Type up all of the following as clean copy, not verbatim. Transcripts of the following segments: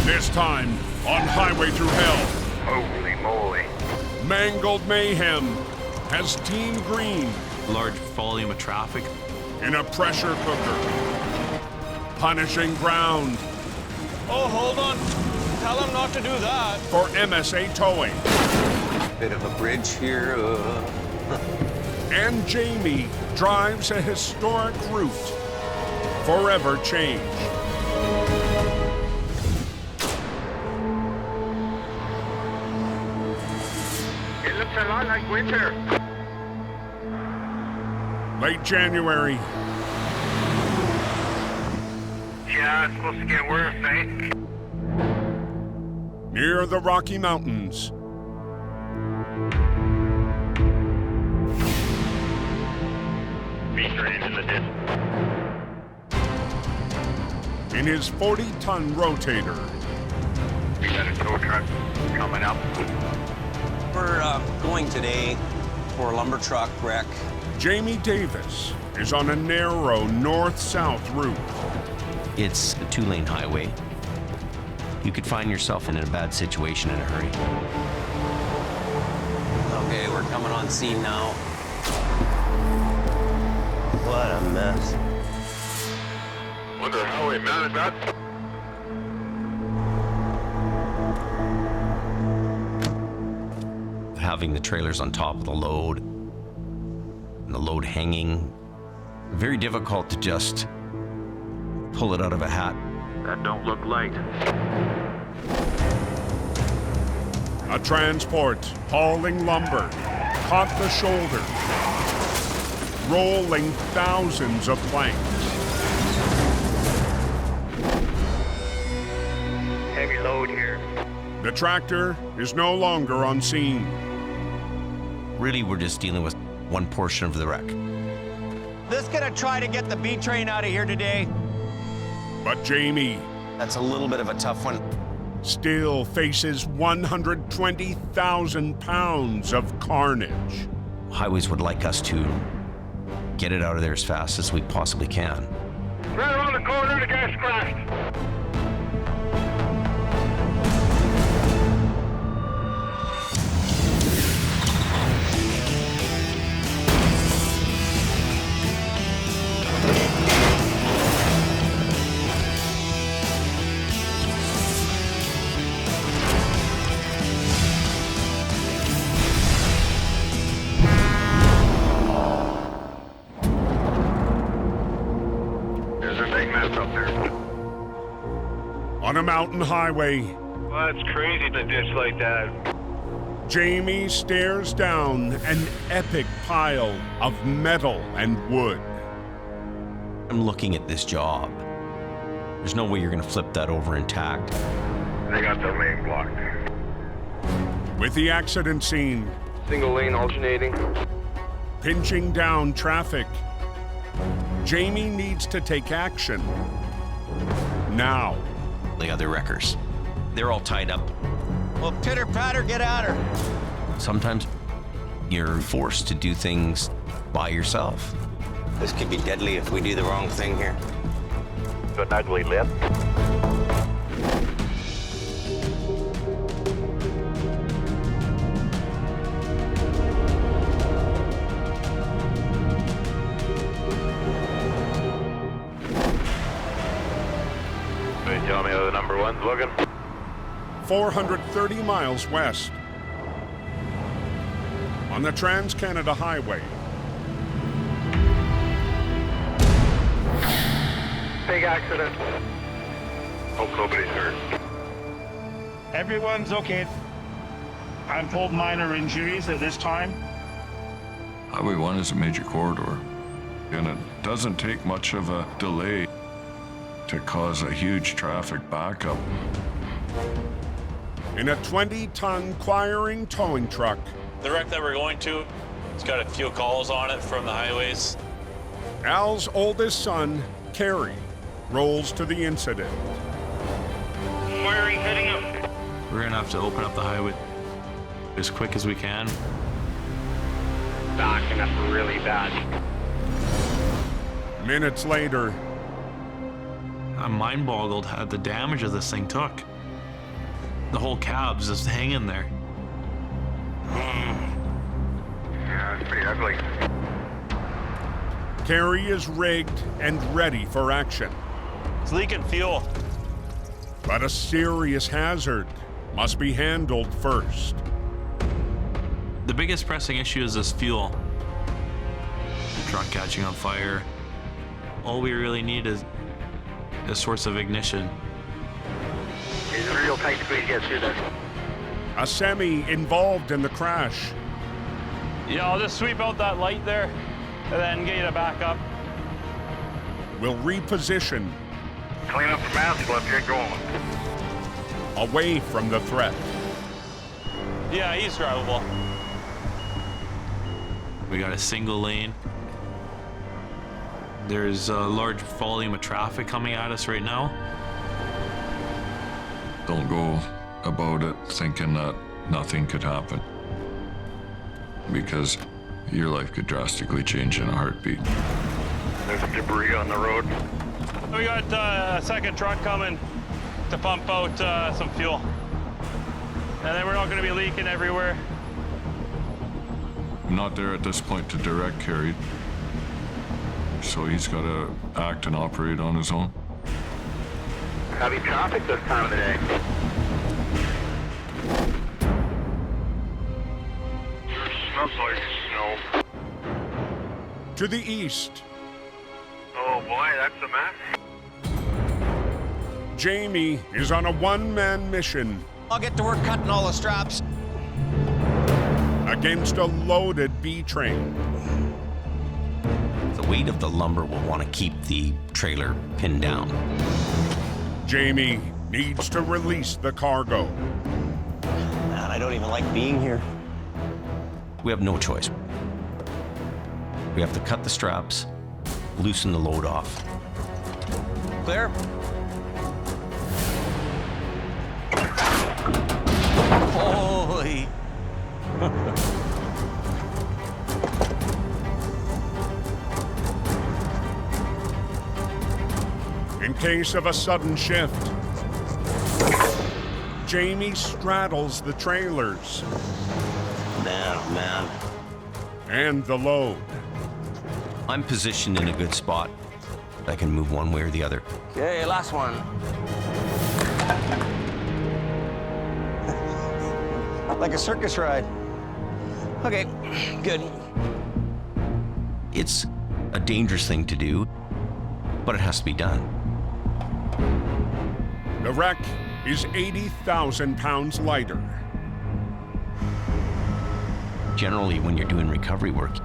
This time on Highway Thru Hell. Holy moly. Mangled Mayhem has Team Green Large volume of traffic. in a pressure cooker. Punishing ground Oh, hold on. Tell him not to do that. for MSA towing. Bit of a bridge here. And Jamie drives a historic route. Forever changed. It looks a lot like winter. Late January. Yeah, it's supposed to get worse, eh? Near the Rocky Mountains. Be straight in the ditch. In his 40-ton Rotator. We got a tow truck coming up. We're going today for a lumber truck wreck. Jamie Davis is on a narrow north-south route. It's a two-lane highway. You could find yourself in a bad situation in a hurry. Okay, we're coming on scene now. What a mess. Wonder how we managed that. Having the trailers on top of the load, and the load hanging, very difficult to just pull it out of a hat. That don't look light. A transport hauling lumber caught the shoulder, rolling thousands of planks. Heavy load here. The tractor is no longer on scene. Really, we're just dealing with one portion of the wreck. This gonna try to get the B train out of here today. But Jamie That's a little bit of a tough one. still faces 120,000 pounds of carnage. Highways would like us to get it out of there as fast as we possibly can. Right around the corner, the gas crashed. There's a big mess up there. On a mountain highway, Well, it's crazy to ditch like that. Jamie stares down an epic pile of metal and wood. I'm looking at this job. There's no way you're gonna flip that over intact. They got the lane blocked. With the accident scene Single lane alternating. pinching down traffic, Jamie needs to take action. Now. The other wreckers, they're all tied up. Well, pitter patter, get at her. Sometimes you're forced to do things by yourself. This could be deadly if we do the wrong thing here. An ugly lip. Can you tell me how the number one's looking? 430 miles west. On the Trans-Canada Highway, Big accident. Hope nobody's hurt. Everyone's okay. I'm told minor injuries at this time. Highway 1 is a major corridor, and it doesn't take much of a delay to cause a huge traffic backup. in a 20-ton quiring towing truck, The wreck that we're going to, it's got a few calls on it from the highways. Al's oldest son, Kerry, rolls to the incident. Wiring heading up. We're gonna have to open up the highway as quick as we can. Backing up really bad. Minutes later, I'm mind boggled at the damage that this thing took. The whole cab's just hanging there. Yeah, it's pretty ugly. Carry is rigged and ready for action. It's leaking fuel. But a serious hazard must be handled first. The biggest pressing issue is this fuel. The truck catching on fire. All we really need is a source of ignition. It's a real tight squeeze gets through this. A semi involved in the crash. Yeah, I'll just sweep out that light there and then get it back up. Will reposition Clean up the mask, let's get going. away from the threat. Yeah, he's drivable. We got a single lane. There's a large volume of traffic coming at us right now. Don't go about it thinking that nothing could happen, because your life could drastically change in a heartbeat. There's some debris on the road. We got a second truck coming to pump out some fuel. And then we're not going to be leaking everywhere. I'm not there at this point to direct Carey, so he's got to act and operate on his own. Heavy traffic this time of the day. Smells like snow. To the east, Oh boy, that's a mess. Jamie is on a one-man mission I'll get to work cutting all the straps. against a loaded B train. The weight of the lumber will want to keep the trailer pinned down. Jamie needs to release the cargo. Man, I don't even like being here. We have no choice. We have to cut the straps, loosen the load off. Clear? Holy. In case of a sudden shift, Jamie straddles the trailers Man, oh man. and the load. I'm positioned in a good spot. I can move one way or the other. Okay, last one. Like a circus ride. Okay, good. It's a dangerous thing to do, but it has to be done. The wreck is 80,000 pounds lighter. Generally, when you're doing recovery work,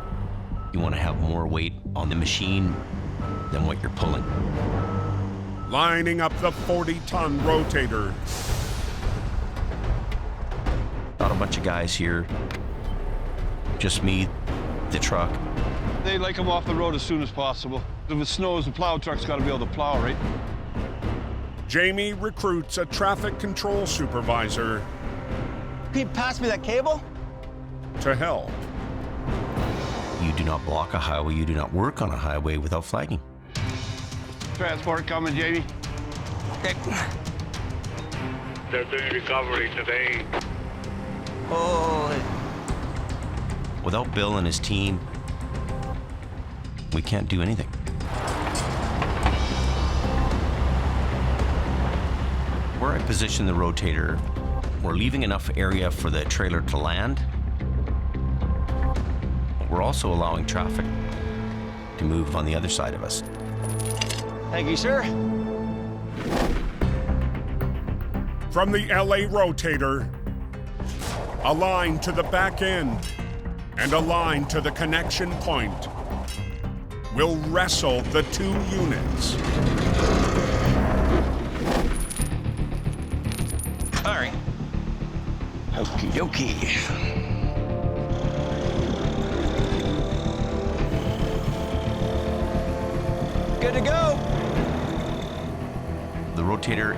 you want to have more weight on the machine than what you're pulling. Lining up the 40-ton rotator. Not a bunch of guys here, just me, the truck. They like them off the road as soon as possible. If it snows, the plow truck's got to be able to plow, right? Jamie recruits a traffic control supervisor Can you pass me that cable? to help. You do not block a highway, you do not work on a highway without flagging. Transport coming, Jamie. Okay. They're doing recovery today. Holy. Without Bill and his team, we can't do anything. Where I position the rotator, we're leaving enough area for the trailer to land, but we're also allowing traffic to move on the other side of us. Thank you, sir. From the LA rotator, a line to the back end and a line to the connection point will wrestle the two units. All right. Okie dokie. Good to go. The rotator,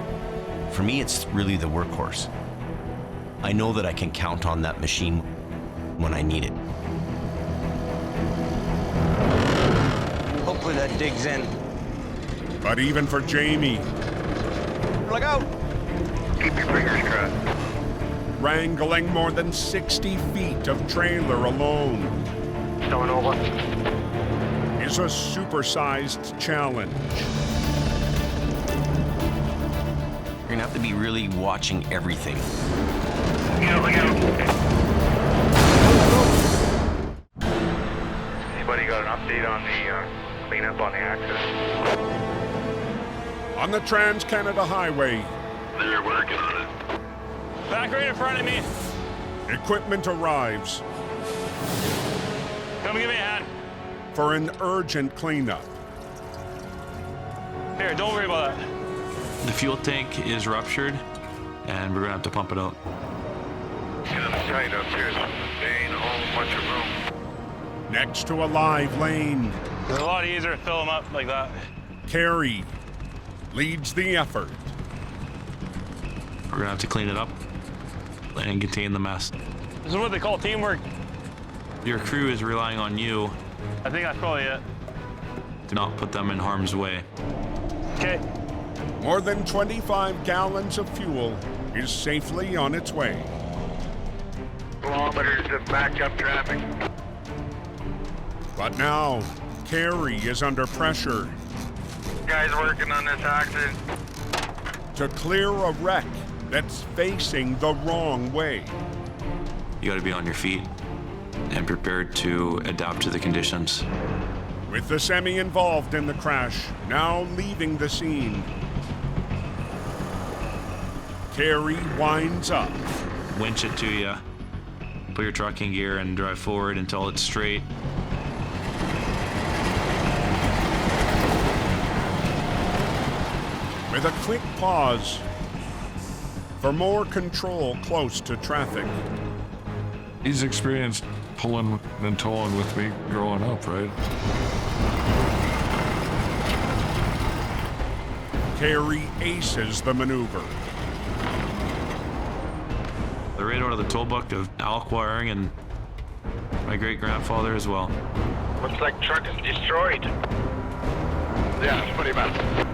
for me, it's really the workhorse. I know that I can count on that machine when I need it. Hopefully that digs in. But even for Jamie, Look out. Keep your fingers crossed. wrangling more than 60 feet of trailer alone Going over. is a supersized challenge. You're gonna have to be really watching everything. Look out. Anybody got an update on the cleanup on the accident? On the Trans-Canada Highway, They're working on it. Back right in front of me. equipment arrives Come give me a hand. for an urgent cleanup. Here, don't worry about that. The fuel tank is ruptured, and we're gonna have to pump it out. Kind of tight up here. There ain't a whole bunch of room. Next to a live lane, It's a lot easier to fill them up like that. Carey leads the effort. We're gonna have to clean it up and contain the mess. This is what they call teamwork. Your crew is relying on you I think that's probably it. to not put them in harm's way. Okay. More than 25 gallons of fuel is safely on its way. Kilometers of backup traffic. But now, Carey is under pressure Guys working on this accident. to clear a wreck that's facing the wrong way. You gotta be on your feet and prepared to adapt to the conditions. With the semi involved in the crash now leaving the scene, Carey winds up. Winch it to you, put your truck in gear and drive forward until it's straight. With a quick pause for more control close to traffic, He's experienced pulling and towing with me growing up, right? Carey aces the maneuver. They're right out of the toll book of elk wiring and my great-grandfather as well. Looks like truck is destroyed. Yeah, it's pretty bad.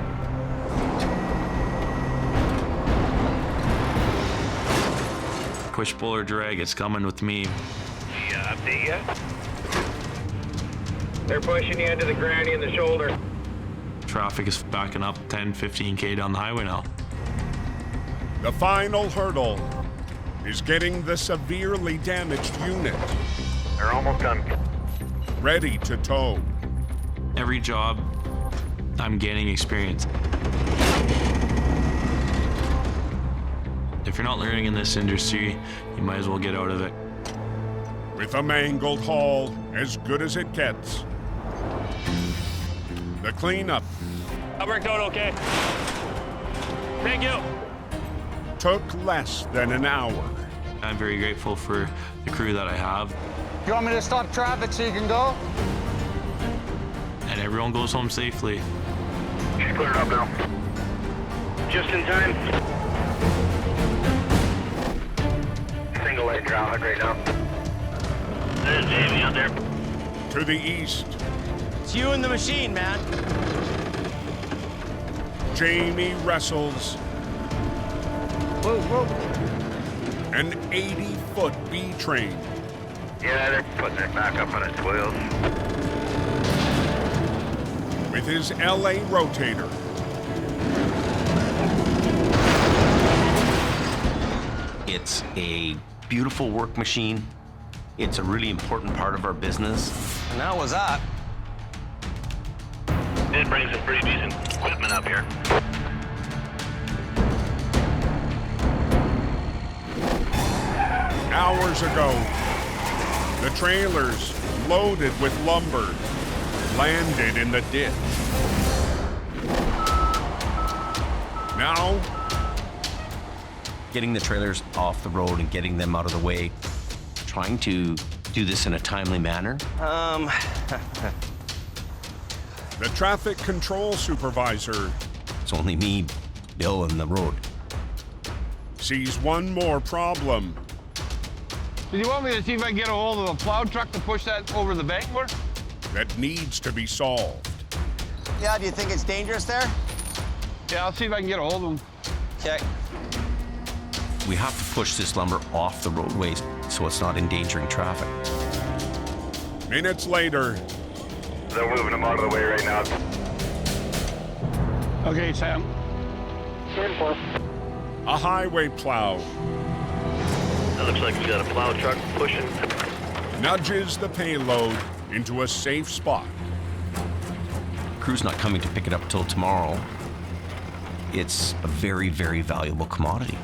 Push, pull, or drag, it's coming with me. Yeah, update yet? They're pushing you into the granny in the shoulder. Traffic is backing up 10, 15K down the highway now. The final hurdle is getting the severely damaged unit They're almost done. ready to tow. Every job, I'm gaining experience. If you're not learning in this industry, you might as well get out of it. With a mangled haul as good as it gets, the cleanup That worked out okay. Thank you. took less than an hour. I'm very grateful for the crew that I have, You want me to stop traffic so you can go? and everyone goes home safely. Just put it up now. Just in time. Single lane traffic right now. There's Jamie out there. To the east, It's you and the machine, man. Jamie wrestles an 80-foot B train. Yeah, they're putting it back up on its wheels. With his LA Rotator. It's a beautiful work machine. It's a really important part of our business. And that was that. It brings some pretty decent equipment up here. Hours ago, the trailers loaded with lumber landed in the ditch. Now, Getting the trailers off the road and getting them out of the way. Trying to do this in a timely manner. the traffic control supervisor It's only me, Bill, and the road. sees one more problem. Do you want me to see if I can get a hold of a plow truck to push that over the bank more? That needs to be solved. Yeah, do you think it's dangerous there? Yeah, I'll see if I can get a hold of him. Okay. We have to push this lumber off the roadways so it's not endangering traffic. Minutes later, They're moving them out of the way right now. Okay, Sam. 10-4. a highway plow That looks like you got a plow truck pushing. nudges the payload into a safe spot. Crew's not coming to pick it up till tomorrow. It's a very, very valuable commodity.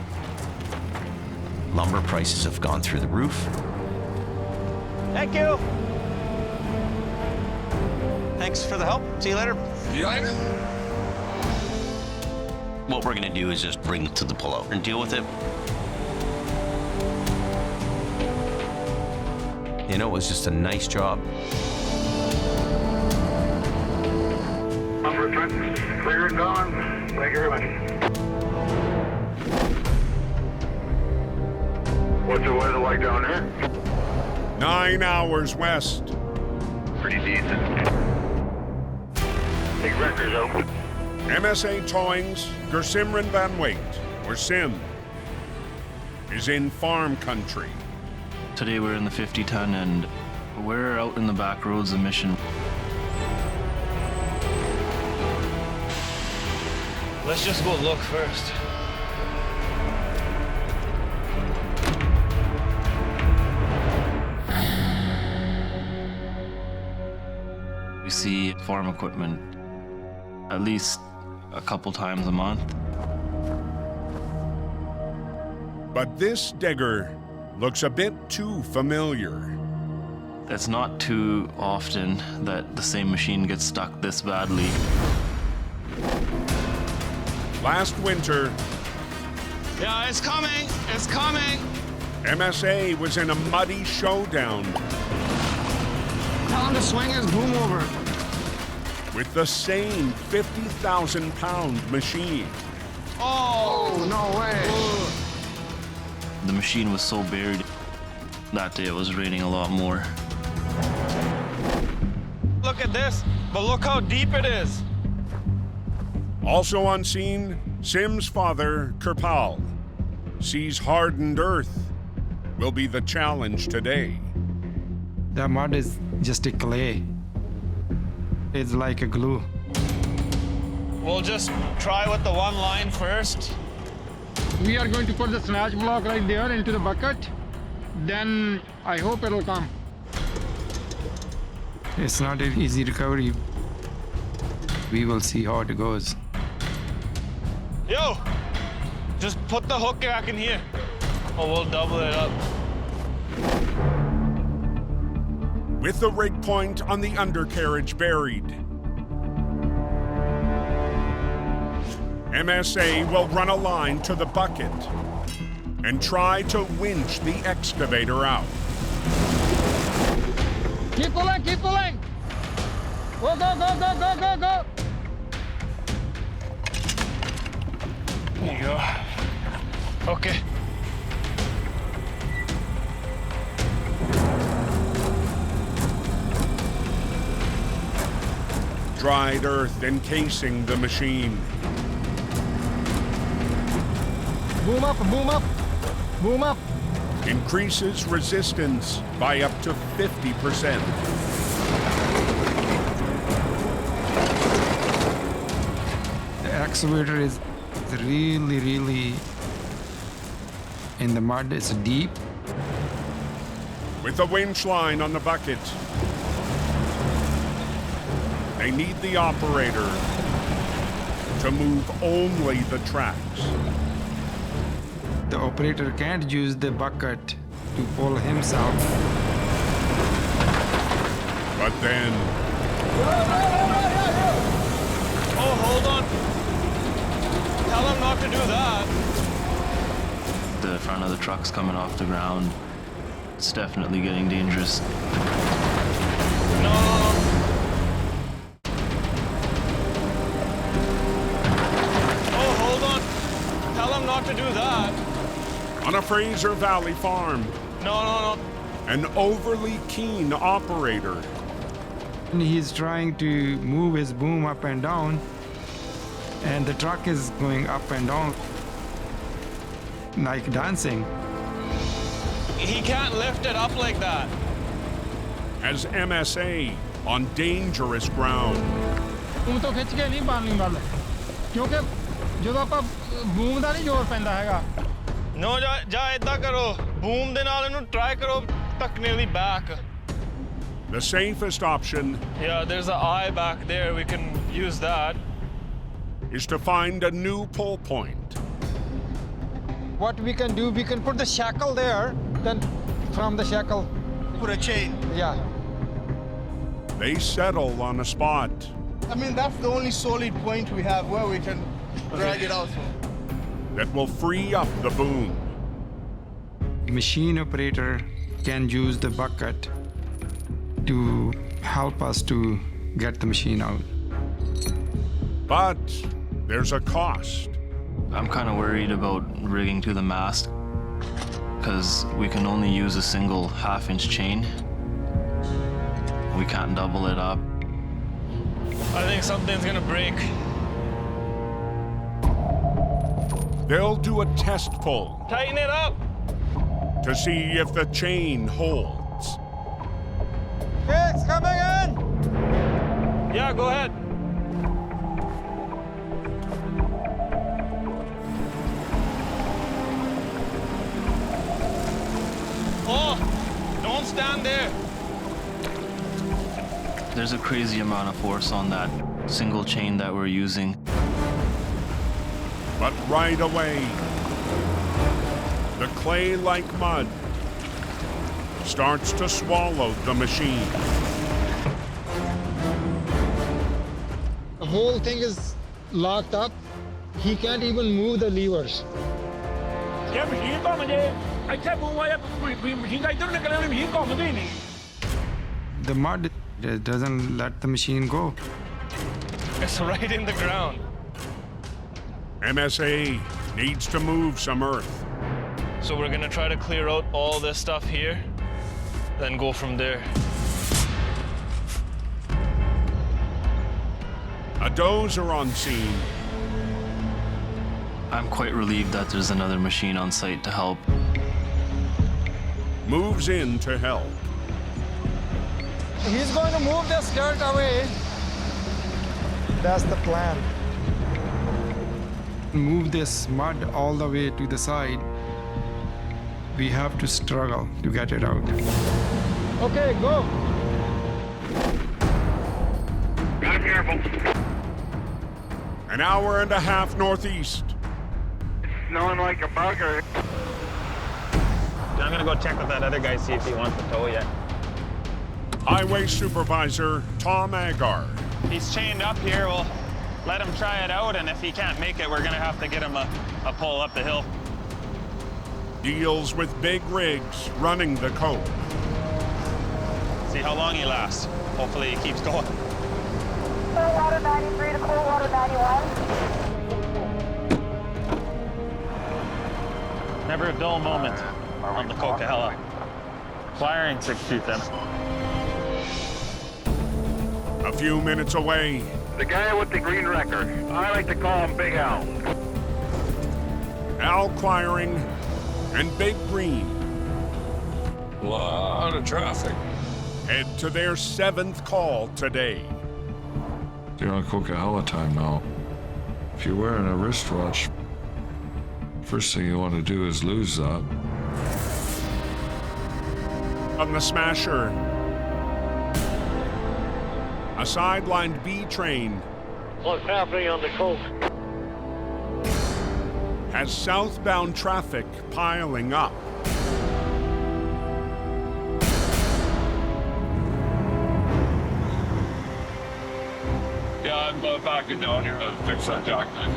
Lumber prices have gone through the roof. Thank you. Thanks for the help. See you later. What we're gonna do is just bring it to the Pileup and deal with it. You know, it was just a nice job. Lumber truck clear and gone. Thank you very much. What's the weather like down there? 9 hours west. Pretty decent. Big wreckers open. MSA Towing's Gersimran Van Wait, or Sim, is in farm country. Today we're in the 50-ton and we're out in the back roads of Mission. Let's just go look first. We see farm equipment at least a couple times a month. But this digger looks a bit too familiar. It's not too often that the same machine gets stuck this badly. Last winter, Yeah, it's coming. It's coming. MSA was in a muddy showdown Tell him to swing his boom over. with the same 50,000-pound machine. Oh, no way. The machine was so buried. That day it was raining a lot more. Look at this, but look how deep it is. Also on scene, Sim's father, Kirpal, sees hardened earth will be the challenge today. The mud is just a clay. It's like a glue. We'll just try with the one line first. We are going to put the snatch block right there into the bucket. Then I hope it'll come. It's not an easy recovery. We will see how it goes. Yo, just put the hook back in here. Oh, we'll double it up. With the rig point on the undercarriage buried, MSA will run a line to the bucket and try to winch the excavator out. Keep pulling, keep pulling. Go, go, go, go, go, go, go. There you go. Okay. Dried earth encasing the machine. Boom up, boom up, boom up. Increases resistance by up to 50%. The excavator is really in the mud. It's deep. With the winch line on the bucket, they need the operator to move only the tracks. The operator can't use the bucket to pull himself. But then, Oh, hold on. Tell him not to do that. The front of the truck's coming off the ground. It's definitely getting dangerous. No. Oh, hold on. Tell him not to do that. on a Fraser Valley farm, No. an overly keen operator And he's trying to move his boom up and down, and the truck is going up and down. like dancing. He can't lift it up like that. As MSA on dangerous ground. Boom ਤੋਂ ਖਿੱਚ ਕੇ ਨਹੀਂ ਪਾਣੀ ਵੱਲ ਕਿਉਂਕਿ ਜਦੋਂ ਆਪਾਂ boom ਦਾ ਨਹੀਂ ਜ਼ੋਰ ਪੈਂਦਾ ਹੈਗਾ No, ਜਾ ਏਦਾਂ ਕਰੋ ਬੂਮ ਦੇ ਨਾਲ ਇਹਨੂੰ ਟਰਾਈ ਕਰੋ technically back. The safest option Yeah, there's an eye back there. We can use that. is to find a new pull point. What we can do, we can put the shackle there, then from the shackle. Put a chain. Yeah. They settle on a spot. I mean, that's the only solid point we have where we can drag it out from. That will free up the boom. Machine operator can use the bucket to help us to get the machine out. But there's a cost. I'm kind of worried about rigging to the mast because we can only use a single half-inch chain. We can't double it up. I think something's gonna break. They'll do a test pull Tighten it up. to see if the chain holds. It's coming in! Yeah, go ahead. Oh, don't stand there. There's a crazy amount of force on that single chain that we're using. But right away, the clay-like mud starts to swallow the machine. The whole thing is locked up. He can't even move the levers. The mud doesn't let the machine go. It's right in the ground. MSA needs to move some earth. So we're gonna try to clear out all this stuff here, then go from there. A dozer on scene. I'm quite relieved that there's another machine on site to help. Moves in to help. He's going to move this dirt away. That's the plan. Move this mud all the way to the side. We have to struggle to get it out. Okay, go. Be careful. An hour and a half northeast. It's snowing like a bugger. I'm gonna go check with that other guy, see if he wants to tow yet. Highway Supervisor Tom Agar. He's chained up here. We'll let him try it out, and if he can't make it, we're gonna have to get him a pull up the hill. Deals with big rigs running the coast. See how long he lasts. Hopefully he keeps going. Cool water 93 to cool water 91. Never a dull moment on the Coquihalla. Firing 627. A few minutes away. The guy with the green record. I like to call him Big Al. Al Quiring and Big Green A lot of traffic. head to their 7th call today. You're on Coquihalla time now. If you're wearing a wristwatch, first thing you want to do is lose that. On the Smasher, a sidelined B train What's happening on the coast? has southbound traffic piling up. Yeah, I'm backing down here to fix that jackknife.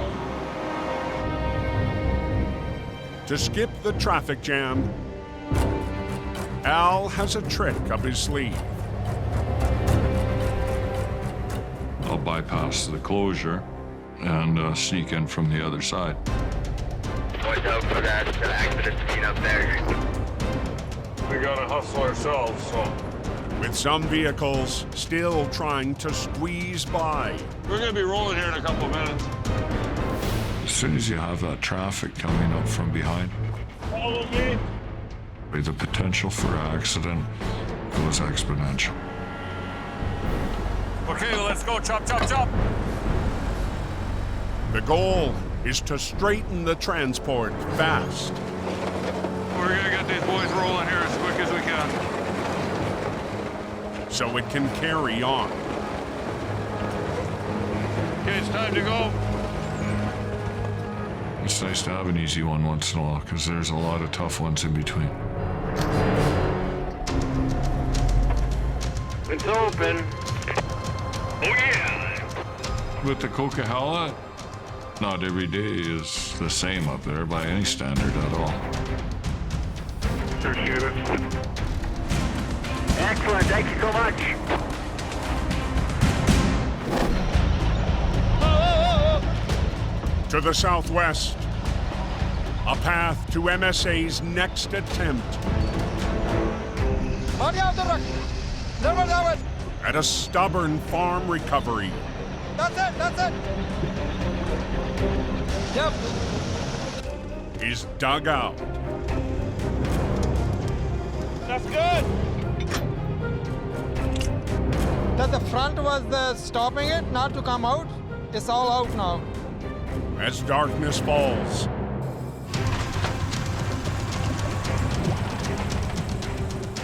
To skip the traffic jam, Al has a trick up his sleeve. I'll bypass the closure and sneak in from the other side. Watch out for that accident scene up there. We gotta hustle ourselves, so. With some vehicles still trying to squeeze by. We're gonna be rolling here in a couple of minutes. As soon as you have that traffic coming up from behind, Follow me. The potential for accident goes exponential. Okay, let's go. Chop, chop, chop. The goal is to straighten the transport fast. We're gonna get these boys rolling here as quick as we can. So it can carry on. Okay, it's time to go. It's nice to have an easy one once in a while, because there's a lot of tough ones in between. It's open. Oh, yeah. With the Coquihalla, not every day is the same up there by any standard at all. Appreciate it. Excellent. Thank you so much. To the southwest, a path to MSA's next attempt at a stubborn farm recovery. That's it. Yep. Is dug out. That's good. That the front was stopping it not to come out. It's all out now. As darkness falls,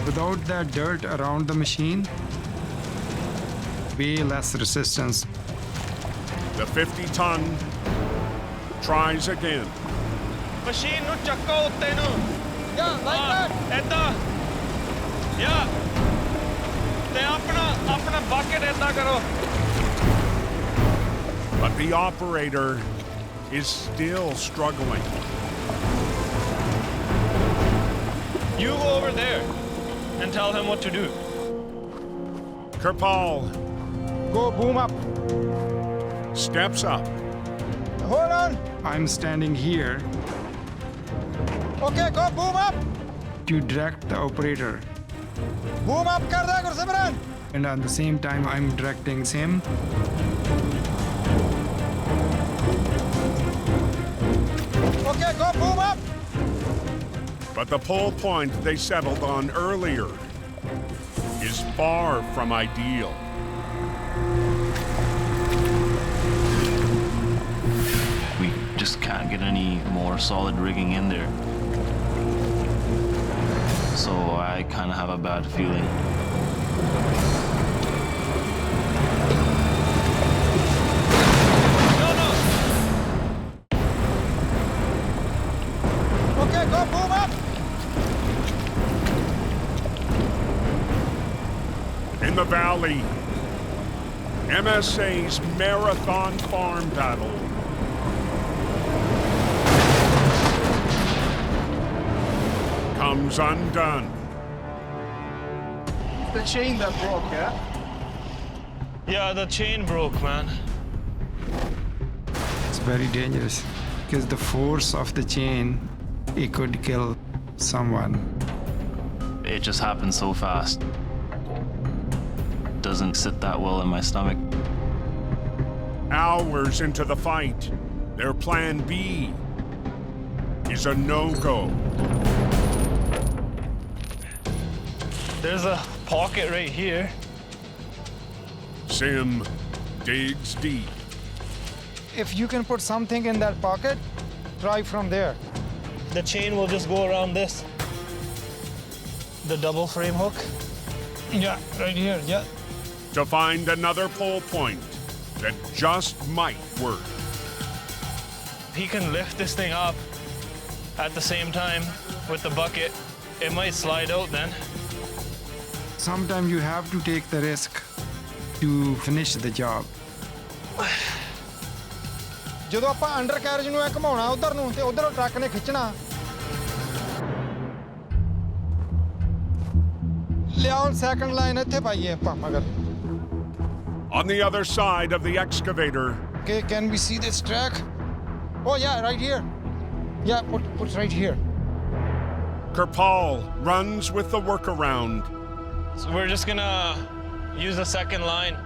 Without that dirt around the machine, way less resistance. the 50-ton tries again. Machine ਨੂੰ ਚੱਕੋ ਉੱਤੇ ਨੂੰ. Yeah, like that. ਏਦਾਂ. Yeah. ਤੇ ਆਪਣਾ bucket ਏਦਾਂ ਕਰੋ. But the operator is still struggling. You go over there and tell him what to do. Kirpal Go boom up. steps up. Hold on. I'm standing here Okay, go boom up. to direct the operator, Boom up कर दे Gursimran. and at the same time I'm directing him. Okay, go boom up. But the pull point they settled on earlier is far from ideal. We just can't get any more solid rigging in there. So I kind of have a bad feeling. Okay, go boom up. In the valley, MSA's marathon farm battle comes undone. The chain that broke, yeah? Yeah, the chain broke, man. It's very dangerous because the force of the chain, it could kill someone. It just happened so fast. Doesn't sit that well in my stomach. Hours into the fight, their plan B is a no-go. There's a pocket right here. Sim digs deep. If you can put something in that pocket, try from there. The chain will just go around this. The double frame hook. Yeah, right here, yeah. To find another pull point that just might work. He can lift this thing up at the same time with the bucket. It might slide out then. Sometimes you have to take the risk to finish the job. ਜਦੋਂ ਆਪਾਂ under carriage ਨੂੰ ਘੁਮਾਉਣਾ ਉਧਰ ਨੂੰ ਤੇ ਉਧਰੋਂ truck ਨੇ ਖਿੱਚਣਾ ਲਿਆਓ ਸੈਕੰਡ ਲਾਈਨ ਇੱਥੇ ਪਾਈਏ ਆਪਾਂ ਮਗਰ On the other side of the excavator, Okay, can we see this track? Oh yeah, right here. Yeah, put right here. Kirpal runs with the workaround. So we're just gonna use the second line,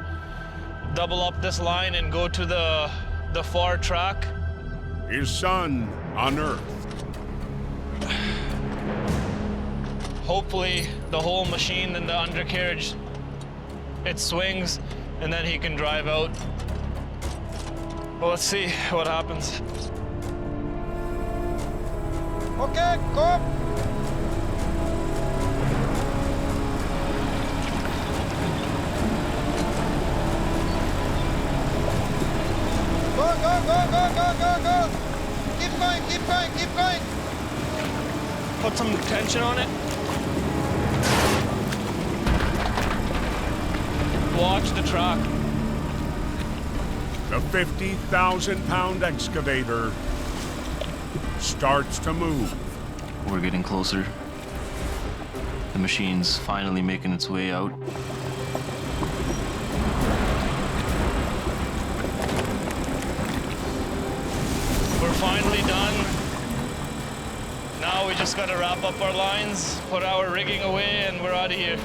double up this line and go to the far track. His son unearthed. hopefully the whole machine and the undercarriage, it swings, and then he can drive out. Well, let's see what happens. Okay, go. Go, go, go, go, go, go, go. Keep going, keep going, keep going. Put some tension on it. Watch the truck. The 50,000-pound excavator starts to move. We're getting closer. The machine's finally making its way out. We're finally done. Now we just gotta wrap up our lines, put our rigging away, and we're out of here.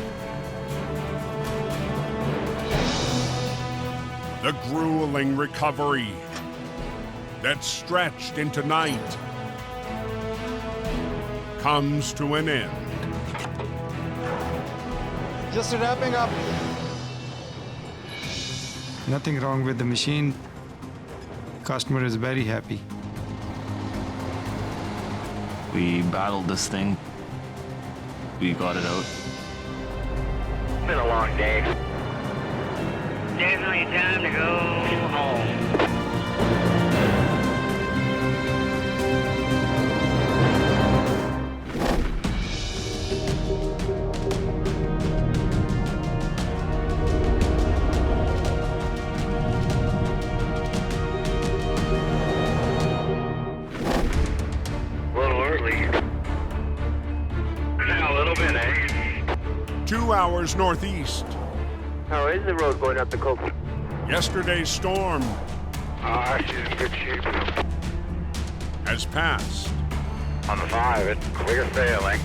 The grueling recovery that stretched into night comes to an end. Just wrapping up. Nothing wrong with the machine. Customer is very happy. We battled this thing. We got it out. It's been a long day. Definitely time to go home. A little early. A little bit, eh? 2 hours northeast. How is the road going up the coast? Yesterday's storm She's in good shape. has passed. On the 5, it's clear sailing.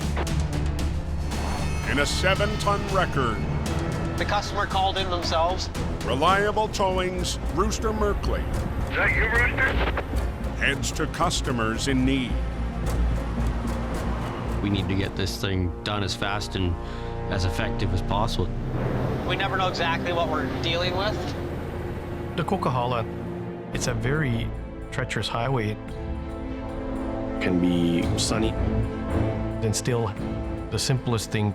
In a 7-ton record, The customer called in themselves. Reliable Towing's Rooster Merkley Is that you, Rooster? heads to customers in need. We need to get this thing done as fast and as effective as possible. We never know exactly what we're dealing with. The Coquihalla, it's a very treacherous highway. Can be sunny. And still, the simplest thing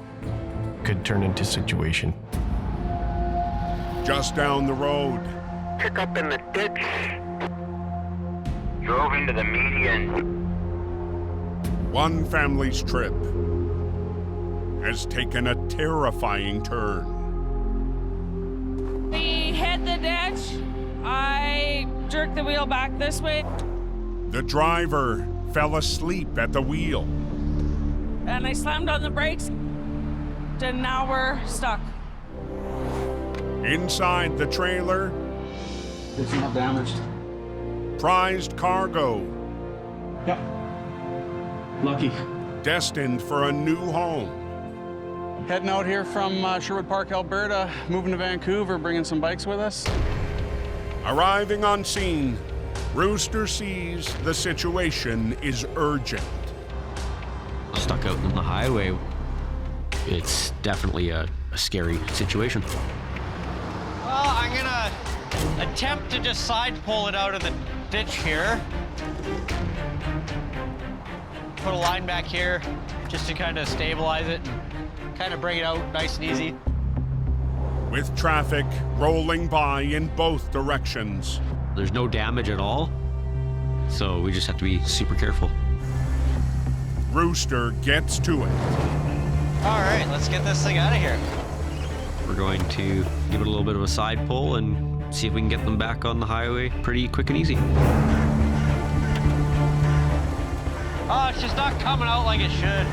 could turn into situation. Just down the road, Pick up in the ditch. Drove into the median. one family's trip has taken a terrifying turn. We hit the ditch. I jerked the wheel back this way, The driver fell asleep at the wheel. and I slammed on the brakes, and now we're stuck. Inside the trailer, It's not damaged. prized cargo Yeah. Lucky. destined for a new home. Heading out here from Sherwood Park, Alberta, moving to Vancouver, bringing some bikes with us. Arriving on scene, Rooster sees the situation is urgent. Stuck out on the highway, it's definitely a scary situation. Well, I'm gonna attempt to just side pull it out of the ditch here. Put a line back here just to kind of stabilize it and kind of bring it out nice and easy. With traffic rolling by in both directions, There's no damage at all, so we just have to be super careful. Rooster gets to it. All right, let's get this thing out of here. We're going to give it a little bit of a side pull and see if we can get them back on the highway pretty quick and easy. Oh, it's just not coming out like it should.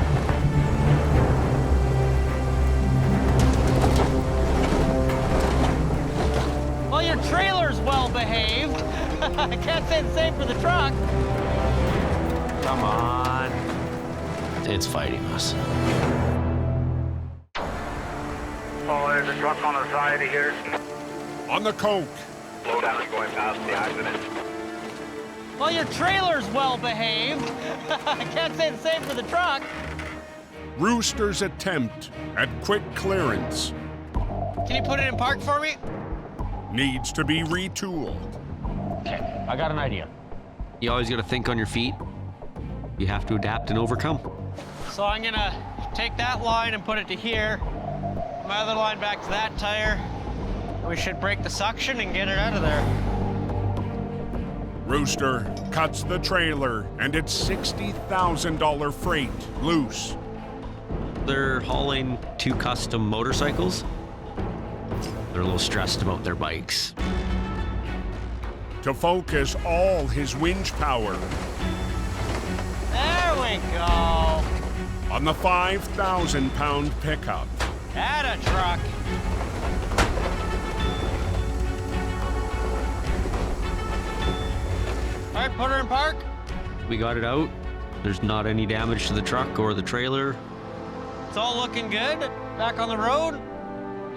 Well, your trailer's well behaved. I can't say the same for the truck. Come on. It's fighting us. Oh, there's a truck on the side of here. On the coke, Slowdown going past the accident. Well, your trailer's well behaved. I can't say the same for the truck. Rooster's attempt at quick clearance Can you put it in park for me? needs to be retooled. I got an idea. You always got to think on your feet. You have to adapt and overcome. So I'm gonna take that line and put it to here. My other line back to that tire. We should break the suction and get it out of there. Rooster cuts the trailer and its $60,000 freight loose. They're hauling 2 custom motorcycles. They're a little stressed about their bikes. To focus all his winch power There we go. on the 5,000-pound pickup. Atta truck. All right, put her in park. We got it out. There's not any damage to the truck or the trailer. It's all looking good. Back on the road.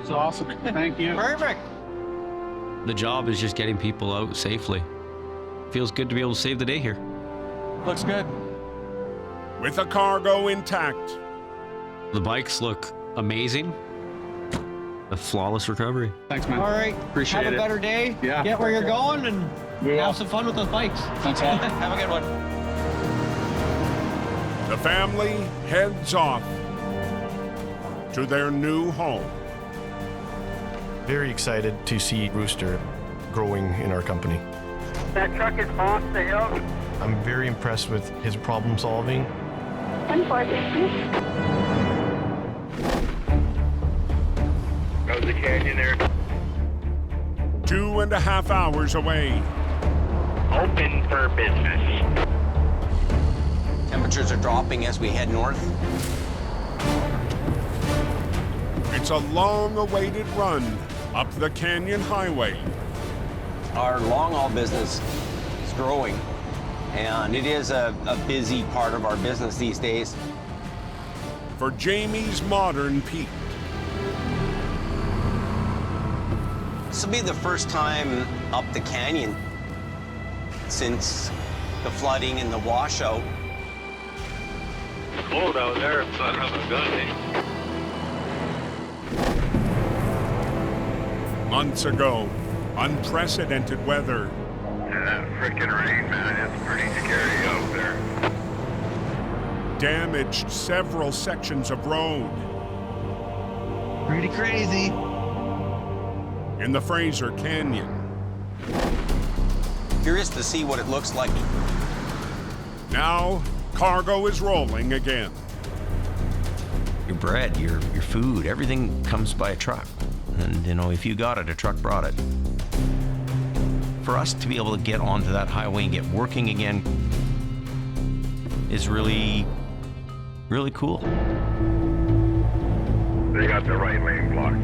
It's awesome. Thank you. Perfect. The job is just getting people out safely. Feels good to be able to save the day here. Looks good. With the cargo intact, The bikes look amazing. A flawless recovery. Thanks, man. All right. Appreciate Have it. a better day. Yeah. Get where you're going and have some fun with those bikes. Thanks, man. Have a good one. the family heads off to their new home. Very excited to see Rooster growing in our company. That truck is off the hill. I'm very impressed with his problem solving. 10-4. Goes the canyon there. 2.5 hours away. Open for business. Temperatures are dropping as we head north. It's a long-awaited run up the Canyon Highway. Our long-haul business is growing, and it is a busy part of our business these days. For Jamie's modern Pete. This will be the first time up the canyon since the flooding and the washout. Cold out there, son of a gun, eh? Months ago, unprecedented weather. And that frickin' rain, man, it's pretty scary out there. Damaged several sections of road. Pretty crazy. In the Fraser Canyon. Curious to see what it looks like. Now, cargo is rolling again. Your bread, your food, everything comes by a truck. And, you know, if you got it, a truck brought it. For us to be able to get onto that highway and get working again is really, really cool. They got the right lane blocked.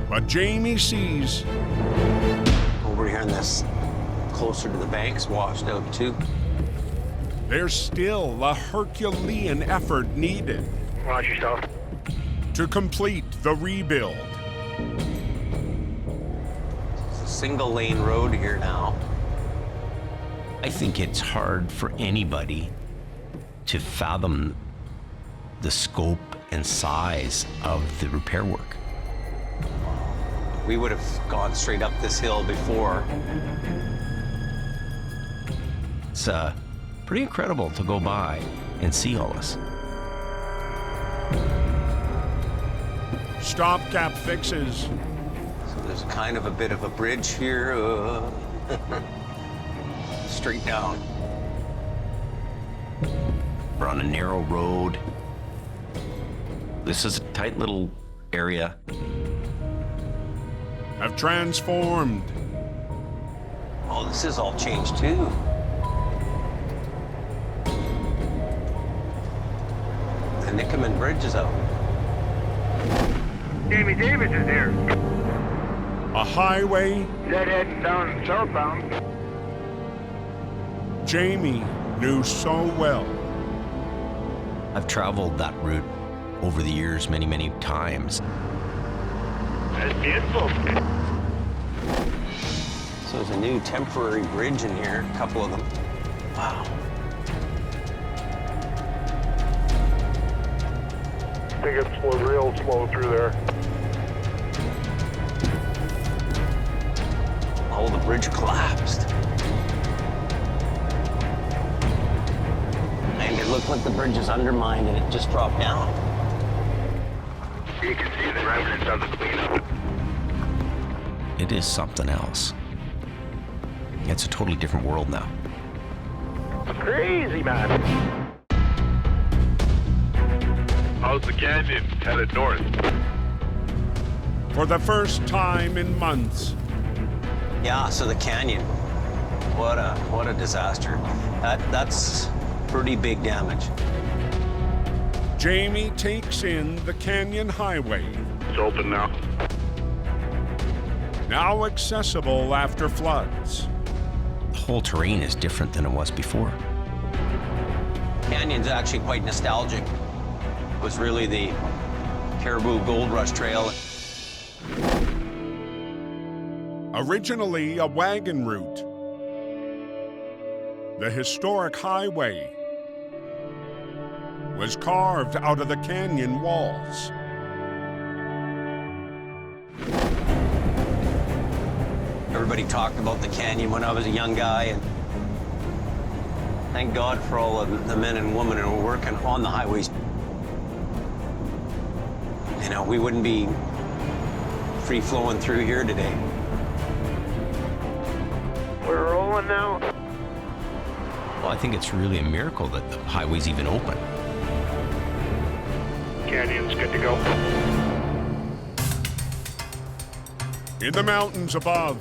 But Jamie sees Over here in this, closer to the banks, washed out too. there's still a Herculean effort needed Watch yourself. to complete the rebuild. It's a single lane road here now. I think it's hard for anybody to fathom the scope and size of the repair work. We would have gone straight up this hill before. It's pretty incredible to go by and see all this. Stopgap fixes. So there's kind of a bit of a bridge here. Straight down. We're on a narrow road. This is a tight little area. Have transformed. Oh, this is all changed too. The Nickerman Bridge is out. Jamie Davis is here. A highway Dead heading down southbound. Jamie knew so well. I've traveled that route over the years many, many times. That's beautiful. So there's a new temporary bridge in here, a couple of them. Wow. think it's real slow through there. Oh, the bridge collapsed. And it looked like the bridge is undermined and it just dropped down. You can see the remnants of the cleanup. It is something else. It's a totally different world now. Crazy, man. How's the canyon headed north? For the first time in months, Yeah, so the canyon. What a disaster. That's pretty big damage. Jamie takes in the Canyon Highway. It's open now. Now accessible after floods. The whole terrain is different than it was before. Canyon's actually quite nostalgic. It was really the Caribou Gold Rush Trail. Originally a wagon route, the historic highway was carved out of the canyon walls. Everybody talked about the canyon when I was a young guy, and thank God for all of the men and women who are working on the highways. You know, we wouldn't be free-flowing through here today. We're rolling now. Well, I think it's really a miracle that the highway's even open. Canyon's good to go. In the mountains above,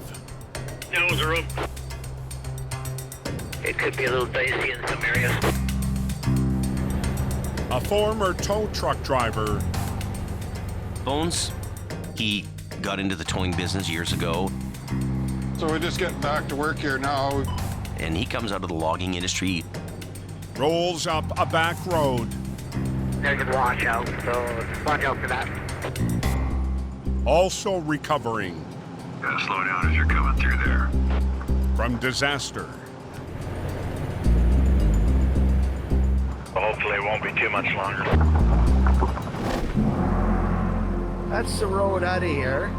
Nose are up. It could be a little dicey in some areas. a former tow truck driver. Bones, he got into the towing business years ago. So we're just getting back to work here now. And he comes out of the logging industry. Rolls up a back road. There's a washout, so watch out for that. Also recovering. Gotta slow down as you're coming through there. From disaster. Hopefully it won't be too much longer. That's the road out of here.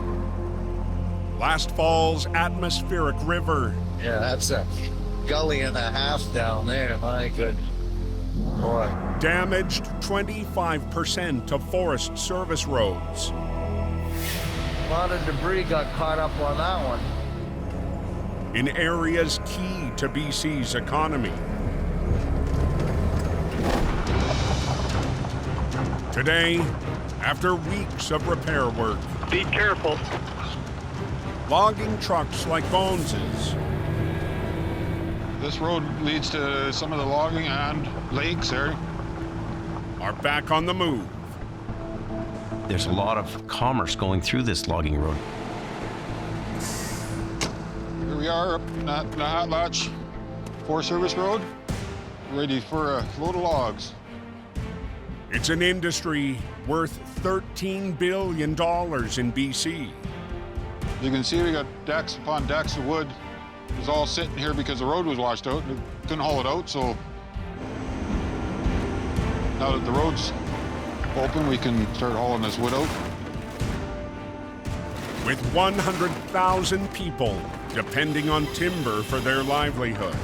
Last fall's atmospheric river. Yeah, that's a gully and a half down there, my good boy. Damaged 25% of Forest Service roads. A lot of debris got caught up on that one. In areas key to BC's economy. Today, after weeks of repair work, be careful. Logging trucks like Bones's. This road leads to some of the logging and lakes there. Are back on the move. There's a lot of commerce going through this logging road. Here we are up at the Hat Latch Forest Service Road, ready for a load of logs. It's an industry worth $13 billion in BC. You can see we got decks upon decks of wood. It was all sitting here because the road was washed out. We couldn't haul it out, so now that the road's open, we can start hauling this wood out. With 100,000 people depending on timber for their livelihood.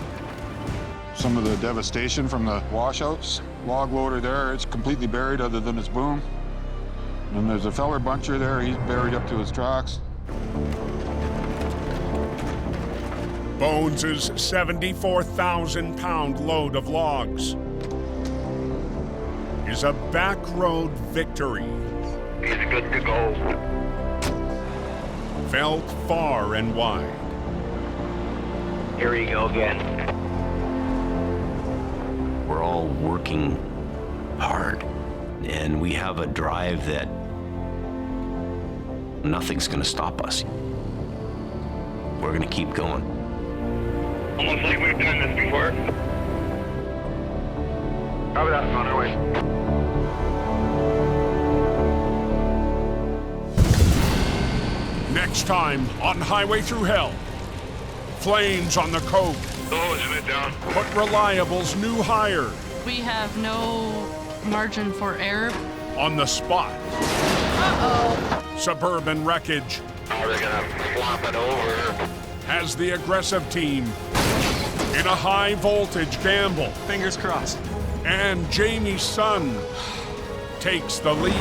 Some of the devastation from the washouts. Log loader there, it's completely buried other than its boom. And there's a feller buncher there, he's buried up to his tracks. Bones's 74,000-pound load of logs is a back road victory. It's good to go. Felt far and wide. Here you go again. We're all working hard, and we have a drive that nothing's gonna stop us. We're gonna keep going. Almost like we've done this before. Copy that, on our way. Next time on Highway Thru Hell, flames on the coke. Oh, isn't it down? Put Reliable's new hire. We have no margin for error. on the spot. Uh-oh. Suburban Wreckage Are they gonna flop it over? has the aggressive team in a high voltage gamble. Fingers crossed. And Jamie's son takes the lead.